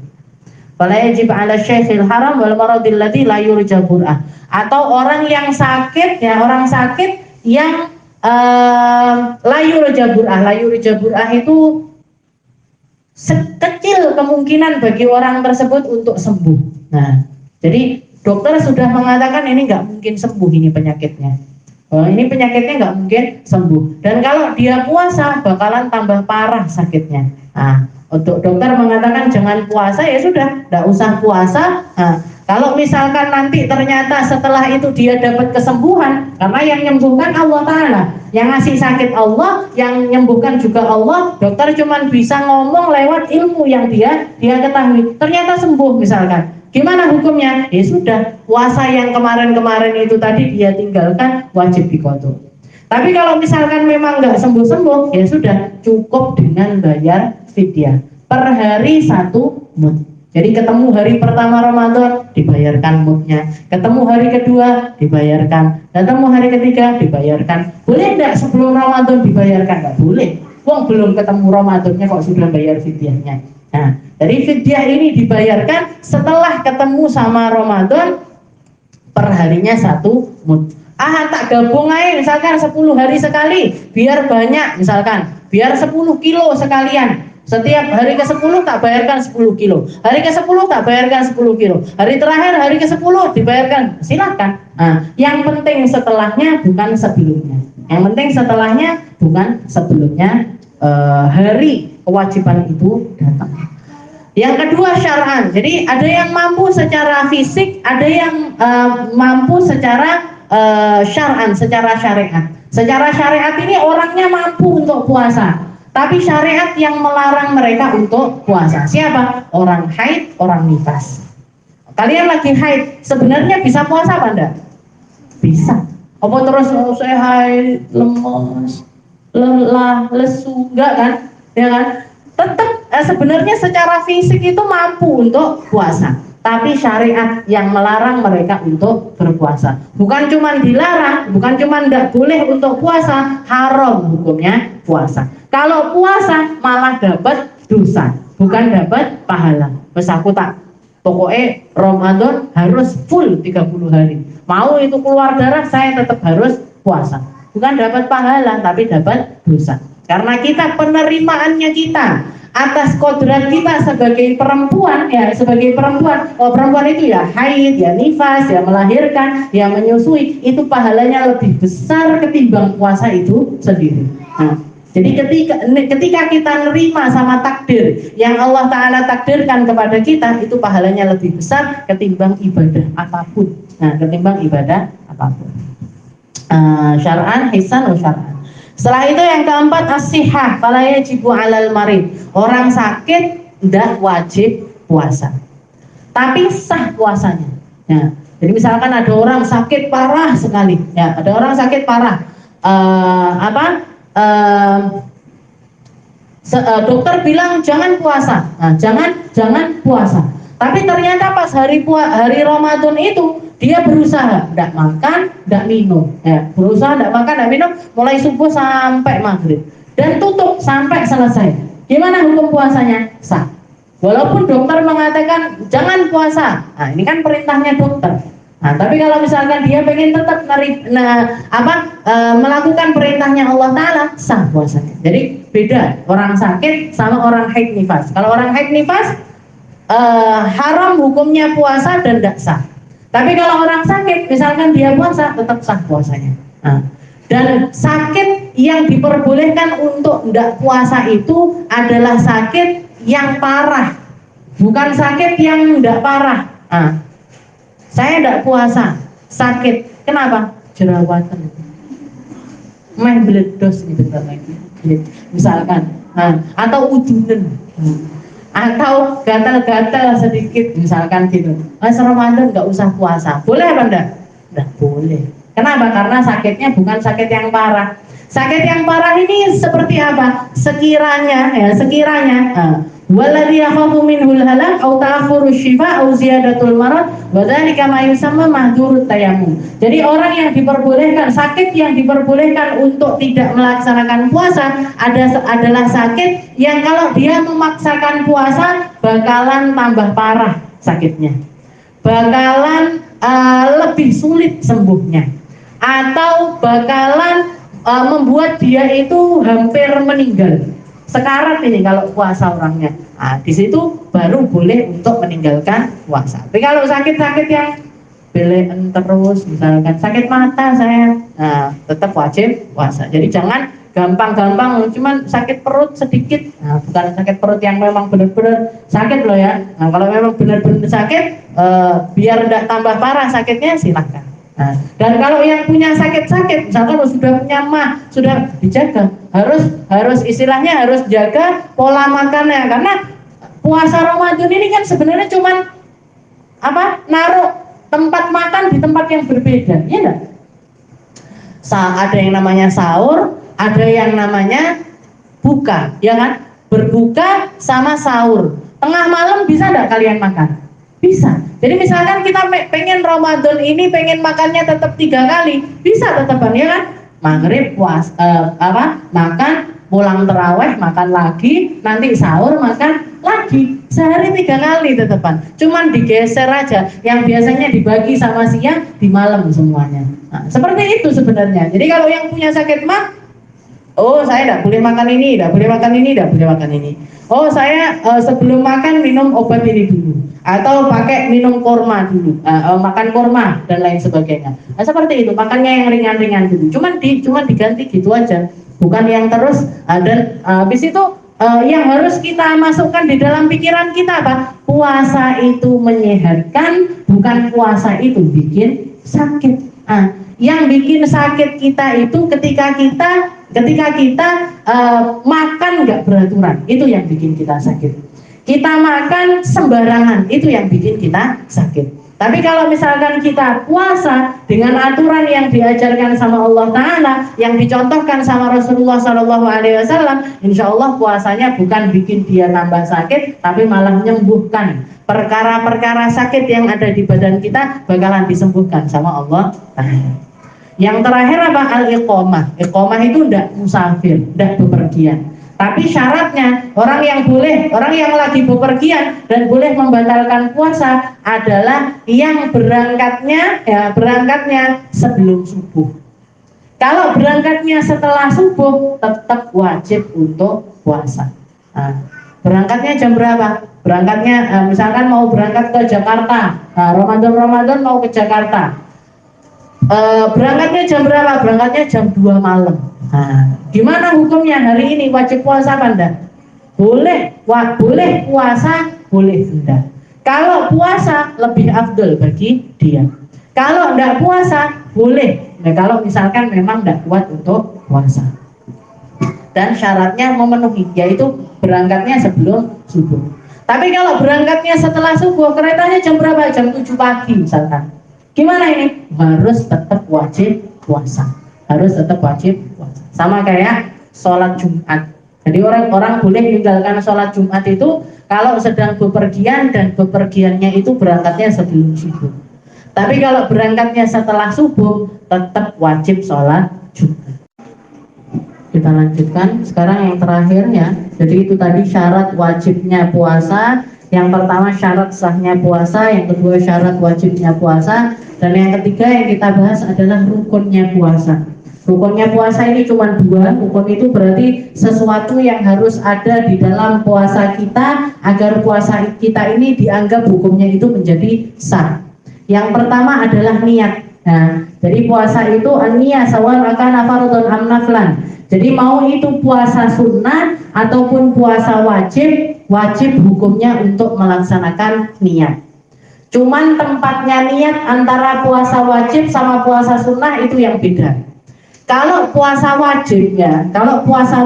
Fala yajib 'ala syekhil haram wal maradil ladzi la yurja bur'ah. Atau orang yang sakit, ya orang sakit yang la yurja bur'ah. La yurja bur'ah itu sekecil kemungkinan bagi orang tersebut untuk sembuh. Nah, jadi dokter sudah mengatakan ini nggak mungkin sembuh ini penyakitnya. Ini penyakitnya nggak mungkin sembuh. Dan kalau dia puasa bakalan tambah parah sakitnya. Untuk dokter mengatakan jangan puasa, ya sudah, nggak usah puasa. Kalau misalkan nanti ternyata setelah itu dia dapat kesembuhan, karena yang menyembuhkan Allah Ta'ala, yang ngasih sakit Allah, yang menyembuhkan juga Allah, dokter cuma bisa ngomong lewat ilmu yang dia ketahui. Ternyata sembuh misalkan. Gimana hukumnya? Ya sudah, puasa yang kemarin-kemarin itu tadi dia tinggalkan, wajib diqadha. Tapi kalau misalkan memang nggak sembuh-sembuh, ya sudah, cukup dengan bayar fidyah. Per hari 1 mud. Jadi ketemu hari pertama Ramadan, dibayarkan mudnya. Ketemu hari kedua, dibayarkan. Ketemu hari ketiga, dibayarkan. Boleh nggak sebelum Ramadan dibayarkan? Nggak boleh. Wong belum ketemu Ramadannya kok sudah bayar fidyahnya. Nah, dari fidyah ini dibayarkan setelah ketemu sama Ramadan, perharinya 1 mud. Tak gabung aja misalkan 10 hari sekali, biar banyak misalkan, biar 10 kilo sekalian. Setiap hari ke-10 tak bayarkan 10 kilo, hari ke-10 tak bayarkan 10 kilo, hari terakhir hari ke-10 dibayarkan, silakan. Yang penting setelahnya bukan sebelumnya. Yang penting setelahnya bukan sebelumnya, hari kewajiban itu datang. Yang kedua syar'an. Jadi ada yang mampu secara fisik, ada yang mampu secara syar'an, secara syariat. Secara syariat ini orangnya mampu untuk puasa, tapi syariat yang melarang mereka untuk puasa. Siapa? Orang haid, orang nifas. Kalian lagi haid, sebenarnya bisa puasa apa enggak? Bisa. Apa terus saya haid, lemes, lelah, lesu, enggak kan? Ya kan? Tetap sebenarnya secara fisik itu mampu untuk puasa, tapi syariat yang melarang mereka untuk berpuasa. Bukan cuma dilarang, bukan cuma tidak boleh untuk puasa, haram hukumnya puasa. Kalau puasa malah dapat dosa, bukan dapat pahala. Wes aku tak Pokoknya Ramadan harus full 30 hari. Mau itu keluar darah, saya tetap harus puasa. Bukan dapat pahala, tapi dapat dosa. Karena kita penerimaannya kita atas kodrat kita sebagai perempuan, ya sebagai perempuan. Oh, perempuan itu ya haid, ya nifas, ya melahirkan, ya menyusui, itu pahalanya lebih besar ketimbang puasa itu sendiri. Nah, jadi ketika kita nerima sama takdir yang Allah Ta'ala takdirkan kepada kita, itu pahalanya lebih besar ketimbang ibadah apapun. Nah, ketimbang ibadah apapun. Syar'an, hisan, syar'an. Setelah itu yang keempat, as-sihah fala yajibu 'alal marid. Orang sakit tidak wajib puasa, tapi sah puasanya. Ya. Jadi misalkan ada orang sakit parah sekali, ya ada orang sakit parah, dokter bilang jangan puasa, nah, jangan puasa. Tapi ternyata pas hari Ramadan itu dia berusaha tidak makan, tidak minum, ya, berusaha tidak makan, tidak minum, mulai subuh sampai maghrib dan tutup sampai selesai. Gimana hukum puasanya? Sah. Walaupun dokter mengatakan jangan puasa, nah ini kan perintahnya dokter. Nah, tapi kalau misalkan dia pengen tetap melakukan perintahnya Allah Ta'ala, sah puasanya. Jadi beda orang sakit sama orang haid nifas. Kalau orang haid nifas haram hukumnya puasa dan tidak sah. Tapi kalau orang sakit, misalkan dia puasa, tetap sah puasanya. Nah, dan sakit yang diperbolehkan untuk tidak puasa itu adalah sakit yang parah, bukan sakit yang tidak parah. Nah, saya tidak puasa, sakit, kenapa? Jerawatan, main beledos nih bentar lagi, misalkan, atau ujunan. Atau gatal-gatal sedikit misalkan gitu. Mas Ramadan nggak usah puasa, boleh apa enggak? Enggak boleh. Kenapa? Karena sakitnya bukan sakit yang parah. Sakit yang parah ini seperti apa? Sekiranya waladhi yakhafu minhul halak au ta'khuru syifa au ziyadatul marad wa dzalika ma yusamma mahdurut tayammum. Jadi orang yang diperbolehkan, sakit yang diperbolehkan untuk tidak melaksanakan puasa adalah sakit yang kalau dia memaksakan puasa bakalan tambah parah sakitnya, bakalan lebih sulit sembuhnya, atau bakalan membuat dia itu hampir meninggal. Sekarat ini kalau puasa orangnya. Nah, di situ baru boleh untuk meninggalkan puasa. Tapi kalau sakit-sakit yang belen terus, misalkan sakit mata saya, nah, tetap wajib puasa. Jadi jangan gampang-gampang, cuman sakit perut sedikit. Nah, bukan sakit perut yang memang benar-benar sakit loh ya. Nah, kalau memang benar-benar sakit, biar tidak tambah parah sakitnya, silahkan. Nah, dan kalau yang punya sakit-sakit, misalkan sudah punya mah, sudah dijaga, harus istilahnya harus jaga pola makannya, karena puasa Ramadan ini kan sebenarnya cuman naruh tempat makan di tempat yang berbeda, ya enggak? Ada yang namanya sahur, ada yang namanya buka, ya kan? Berbuka sama sahur. Tengah malam bisa enggak kalian makan? Bisa. Jadi misalkan kita pengen Ramadan ini pengen makannya tetap 3 kali, bisa tetapan, ya kan? Maghrib makan, pulang terawih makan lagi, nanti sahur makan lagi, sehari 3 kali tetapan. Cuman digeser aja, yang biasanya dibagi sama siang di malam semuanya. Nah, seperti itu sebenarnya. Jadi kalau yang punya sakit mah, oh saya tidak boleh makan ini, tidak boleh makan ini, tidak boleh makan ini. Oh saya sebelum makan minum obat ini dulu, atau pakai minum kurma dulu, makan kurma dan lain sebagainya. Nah, seperti itu, makannya yang ringan-ringan dulu. Cuman diganti gitu aja, bukan yang terus. Dan habis itu yang harus kita masukkan di dalam pikiran kita apa? Puasa itu menyehatkan, bukan puasa itu bikin sakit. Yang bikin sakit kita itu ketika kita makan nggak beraturan, itu yang bikin kita sakit. Kita makan sembarangan, itu yang bikin kita sakit. Tapi kalau misalkan kita puasa dengan aturan yang diajarkan sama Allah Ta'ala, yang dicontohkan sama Rasulullah SAW, insya Allah puasanya bukan bikin dia tambah sakit, tapi malah menyembuhkan perkara-perkara sakit yang ada di badan kita, bakalan disembuhkan sama Allah Ta'ala. Yang terakhir apa? Al-iqomah. Iqomah itu tidak musafir, tidak bepergian. Tapi syaratnya orang yang lagi bepergian dan boleh membatalkan puasa adalah yang berangkatnya sebelum subuh. Kalau berangkatnya setelah subuh tetap wajib untuk puasa. Nah, berangkatnya jam berapa? Berangkatnya misalkan mau berangkat ke Jakarta, Ramadan mau ke Jakarta. Berangkatnya jam berapa? Berangkatnya jam 2 malam. Nah, gimana hukumnya hari ini? Wajib puasa apa enggak? Boleh puasa, boleh enggak. Kalau puasa lebih afdol bagi dia. Kalau enggak puasa, boleh. Nah, kalau misalkan memang enggak kuat untuk puasa. Dan syaratnya memenuhi, yaitu berangkatnya sebelum subuh. Tapi kalau berangkatnya setelah subuh, keretanya jam berapa? Jam 7 pagi misalkan. Gimana ini? Harus tetap wajib puasa. Sama kayak sholat Jumat. Jadi orang-orang boleh meninggalkan sholat Jumat itu kalau sedang bepergian dan bepergiannya itu berangkatnya sebelum subuh. Tapi kalau berangkatnya setelah subuh, tetap wajib sholat Jumat. Kita lanjutkan sekarang yang terakhir ya. Jadi itu tadi syarat wajibnya puasa. Yang pertama syarat sahnya puasa, yang kedua syarat wajibnya puasa, dan yang ketiga yang kita bahas adalah rukunnya puasa. Rukunnya puasa ini cuma 2. Rukun itu berarti sesuatu yang harus ada di dalam puasa kita agar puasa kita ini dianggap hukumnya itu menjadi sah. Yang pertama adalah niat. Nah, jadi puasa itu an-niyah sawan akana fardhon am naflan. Jadi mau itu puasa sunnah ataupun puasa wajib hukumnya untuk melaksanakan niat. Cuman tempatnya niat antara puasa wajib sama puasa sunnah itu yang beda. Kalau puasa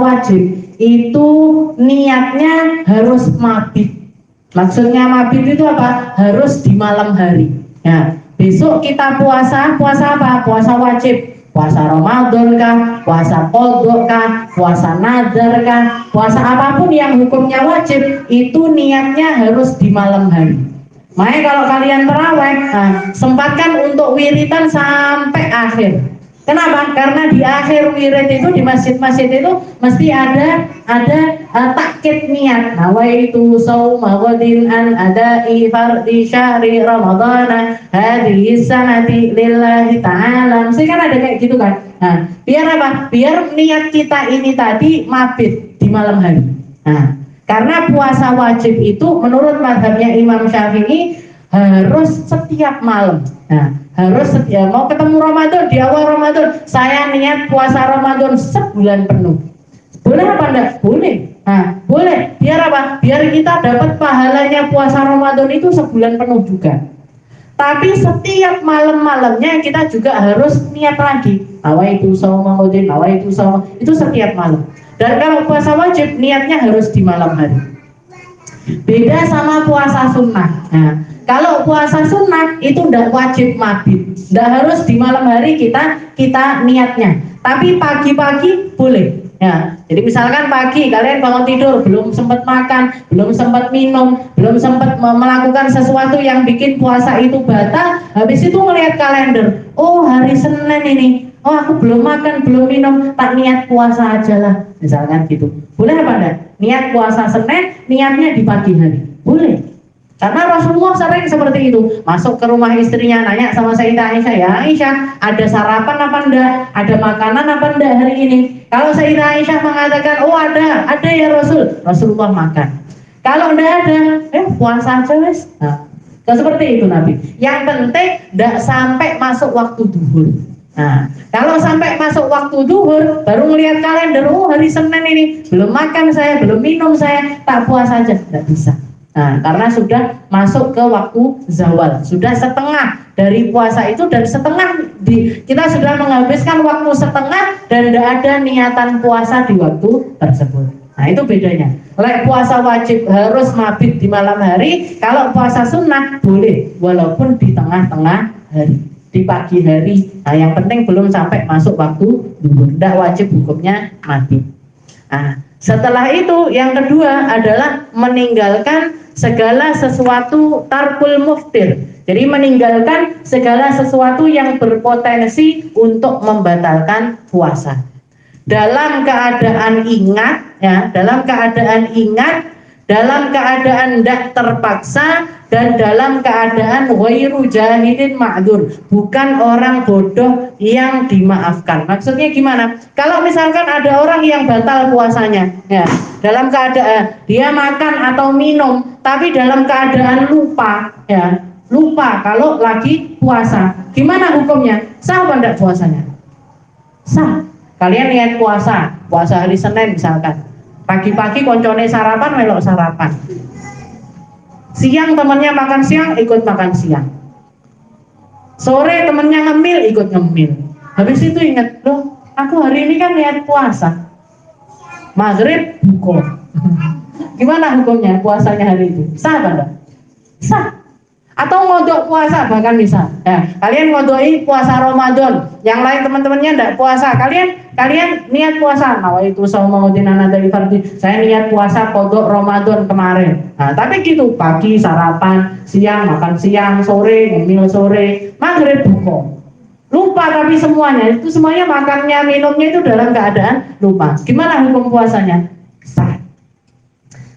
wajib itu niatnya harus mabit. Maksudnya mabit itu apa? Harus di malam hari. Nah, besok kita puasa apa? Puasa wajib. Puasa Ramadan kah, puasa qadha kah, puasa nadar kah, puasa apapun yang hukumnya wajib itu niatnya harus di malam hari. Makanya kalau kalian terawih, sempatkan untuk wiritan sampai akhir. Kenapa? Karena di akhir wirid itu di masjid-masjid itu mesti ada takkid niat. Nawaitu shauma ghadin an ada'i fardhi syahri ramadhana hadhihi sanati lillahi ta'ala. Mesti kan ada kayak gitu kan. Nah, biar apa? Biar niat kita ini tadi mabit di malam hari. Nah, karena puasa wajib itu menurut mazhabnya Imam Syafi'i harus setiap malam. Nah, harus mau ketemu Ramadan, di awal Ramadan saya niat puasa Ramadan sebulan penuh. Boleh apa enggak? Boleh. Nah, boleh. Biar apa? Biar kita dapat pahalanya puasa Ramadan itu sebulan penuh juga. Tapi setiap malam-malamnya kita juga harus niat lagi. Nawaitu shauma ghadin, nawaitu shauma, itu setiap malam. Dan kalau puasa wajib niatnya harus di malam hari. Beda sama puasa sunnah. Nah, kalau puasa sunnah itu tidak wajib mabit, tidak harus di malam hari kita niatnya. Tapi pagi-pagi boleh. Ya, jadi misalkan pagi kalian bangun tidur belum sempat makan, belum sempat minum, belum sempat melakukan sesuatu yang bikin puasa itu batal. Habis itu melihat kalender, oh hari Senin ini, oh aku belum makan, belum minum, tak niat puasa aja lah. Misalkan gitu. Boleh apa enggak? Niat puasa Senin, niatnya di pagi hari. Boleh. Karena Rasulullah sering seperti itu. Masuk ke rumah istrinya, nanya sama Sayyidah Aisyah, ya Aisyah, ada sarapan apa enggak? Ada makanan apa enggak hari ini? Kalau Sayyidah Aisyah mengatakan, oh ada ya Rasulullah makan. Kalau enggak ada, puasa aja wes. Nah, seperti itu Nabi. Yang penting enggak sampai masuk waktu duhur. Nah, kalau sampai masuk waktu duhur, baru melihat kalender, oh hari Senin ini, belum makan saya, belum minum saya, tak puasa aja, tidak bisa. Nah, karena sudah masuk ke waktu zawal, sudah setengah dari puasa itu, dan setengah kita sudah menghabiskan waktu setengah dan tidak ada niatan puasa di waktu tersebut. Nah, itu bedanya. Kalau puasa wajib harus mabit di malam hari, kalau puasa sunnah boleh walaupun di tengah-tengah hari, di pagi hari. Nah, yang penting belum sampai masuk waktu duhur, tidak wajib hukumnya mabit. Nah, setelah itu yang kedua adalah meninggalkan segala sesuatu tarkul muftir. Jadi meninggalkan segala sesuatu yang berpotensi untuk membatalkan puasa. dalam keadaan ingat, ya, dalam keadaan ingat, dalam keadaan tidak terpaksa, dan dalam keadaan ghairu jahilin ma'dzur, bukan orang bodoh yang dimaafkan. Maksudnya gimana? Kalau misalkan ada orang yang batal puasanya, ya, dalam keadaan dia makan atau minum, tapi dalam keadaan lupa, ya, lupa kalau lagi puasa, gimana hukumnya? Sah apa enggak puasanya? Sah. Kalian niat puasa hari Senin misalkan, pagi-pagi koncone sarapan, melok sarapan, siang temennya makan siang, ikut makan siang, sore temennya ngemil, ikut ngemil, habis itu ingat, loh aku hari ini kan niat puasa, maghrib buka. Gimana hukumnya puasanya hari itu? Sah apa enggak? Sah. Atau ngodok puasa, bahkan bisa, ya, kalian ngodoi puasa Ramadan, yang lain teman-temannya enggak puasa, kalian niat puasa, nawaitu shaumauddin anadai fardi, saya niat puasa kodok Ramadan kemarin. Nah, tapi gitu, pagi sarapan, siang makan siang, sore ngemil sore, maghrib buka. Lupa, tapi semuanya itu semuanya makannya minumnya itu dalam keadaan lupa. Gimana hukum puasanya? Sah.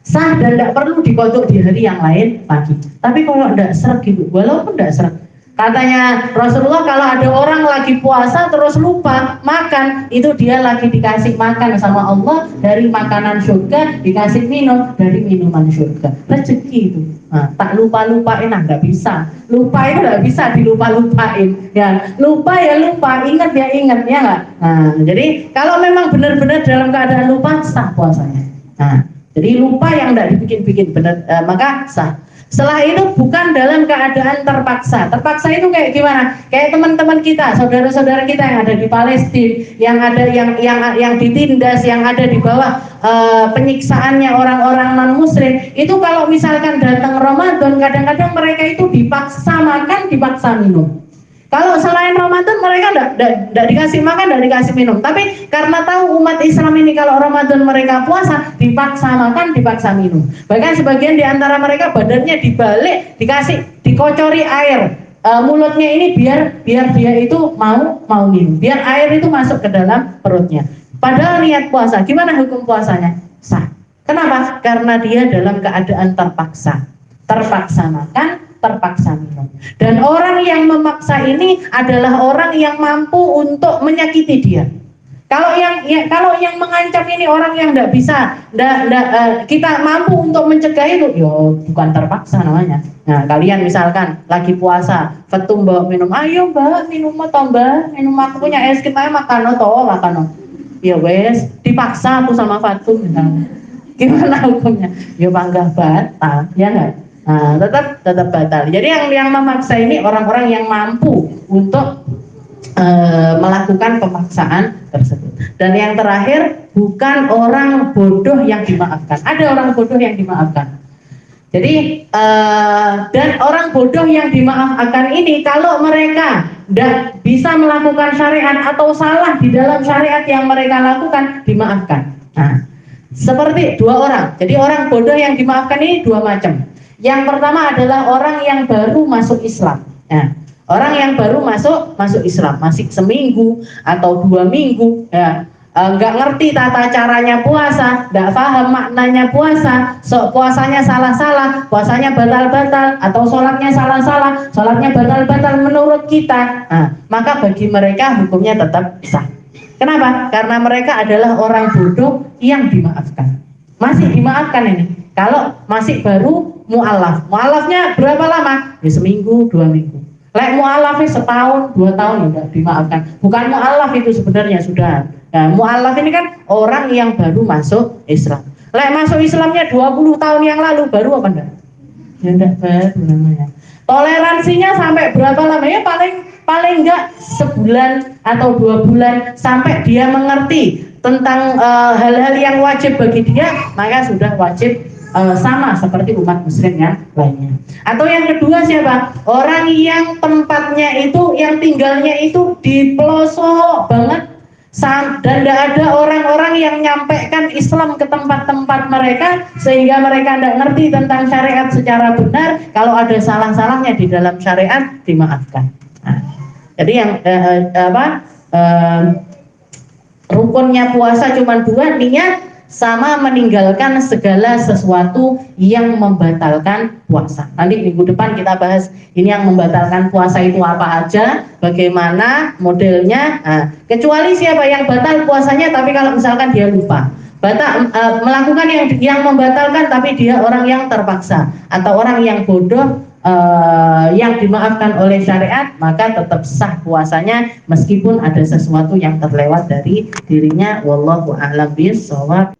Sah dan tidak perlu dikodok di hari yang lain lagi. Tapi kalau tidak seret gitu, walaupun tidak seret, katanya Rasulullah, kalau ada orang lagi puasa terus lupa makan, itu dia lagi dikasih makan sama Allah dari makanan surga, dikasih minum dari minuman surga. Rezeki itu. Nah, tak lupa-lupain, nggak bisa. Lupa itu nggak bisa dilupa-lupain. Ya, lupa ya lupa, ingat ya ingat, ya nggak. Nah, jadi kalau memang benar-benar dalam keadaan lupa, sah puasanya. Nah, jadi lupa yang tidak dibikin-bikin benar, maka sah. Setelah itu bukan dalam keadaan terpaksa. Terpaksa itu kayak gimana? Kayak teman-teman kita, saudara-saudara kita yang ada di Palestina, yang ada yang ditindas, yang ada di bawah penyiksaannya orang-orang non-Muslim. Itu kalau misalkan datang Ramadan, kadang-kadang mereka itu dipaksa makan, dipaksa minum. Kalau selain Ramadan mereka tidak dikasih makan, tidak dikasih minum. Tapi karena tahu umat Islam ini kalau Ramadan mereka puasa, dipaksa makan, dipaksa minum. Bahkan sebagian di antara mereka badannya dibalik, dikocori air. Mulutnya ini biar dia itu mau minum, biar air itu masuk ke dalam perutnya. Padahal niat puasa, gimana hukum puasanya? Sah. Kenapa? Karena dia dalam keadaan terpaksa makan, terpaksa minum. Dan orang yang memaksa ini adalah orang yang mampu untuk menyakiti dia. Kalau yang mengancam ini orang yang tidak bisa, kita mampu untuk mencegah itu, yo bukan terpaksa namanya. Nah, kalian misalkan lagi puasa, Fatum bawa minum, ayo mbak minum atau mbak minum, aku punya es krim, ayo makan makan. Ya wes, dipaksa aku sama Fatum. Gimana hukumnya? Yo bangga batal, ya nggak? Nah, tetap batal. Jadi yang memaksa ini orang-orang yang mampu untuk melakukan pemaksaan tersebut. Dan yang terakhir, bukan orang bodoh yang dimaafkan. Ada orang bodoh yang dimaafkan. Jadi dan orang bodoh yang dimaafkan ini, kalau mereka tidak bisa melakukan syariat atau salah di dalam syariat yang mereka lakukan, dimaafkan. Nah, seperti dua orang. Jadi orang bodoh yang dimaafkan ini dua macam. Yang pertama adalah orang yang baru masuk Islam. Ya, orang yang baru masuk Islam, masih seminggu atau 2 minggu, ya, nggak ngerti tata caranya puasa, nggak paham maknanya puasa, puasanya salah-salah, puasanya batal-batal, atau sholatnya salah-salah, sholatnya batal-batal menurut kita. Nah, maka bagi mereka hukumnya tetap sah. Kenapa? Karena mereka adalah orang bodoh yang dimaafkan. Masih dimaafkan ini. Kalau masih baru mu'alaf. Mu'alafnya berapa lama? Ya seminggu, 2 minggu. Lek mu'alafnya setahun, 2 tahun ya dimaafkan. Bukan mu'alaf itu sebenarnya sudah. Nah, mu'alaf ini kan orang yang baru masuk Islam. Lek masuk Islamnya 20 tahun yang lalu, baru apa enggak? Ya enggak baru namanya. Toleransinya sampai berapa lama? Ya paling enggak sebulan atau 2 bulan sampai dia mengerti tentang hal-hal yang wajib bagi dia, maka sudah wajib sama seperti umat muslim yang lainnya. Atau yang kedua siapa? Orang yang tempatnya itu, yang tinggalnya itu di pelosok banget, dan tidak ada orang-orang yang nyampaikan Islam ke tempat-tempat mereka, sehingga mereka tidak ngerti tentang syariat secara benar. Kalau ada salah-salahnya di dalam syariat, dimaafkan. Nah, jadi yang Rukunnya puasa cuma dua, niat sama meninggalkan segala sesuatu yang membatalkan puasa. Nanti minggu depan kita bahas ini yang membatalkan puasa itu apa aja, bagaimana modelnya. Nah, kecuali siapa yang batal puasanya tapi kalau misalkan dia lupa. Melakukan yang membatalkan tapi dia orang yang terpaksa atau orang yang bodoh, yang dimaafkan oleh syariat, maka tetap sah puasanya meskipun ada sesuatu yang terlewat dari dirinya. Wallahu a'lam bishawab.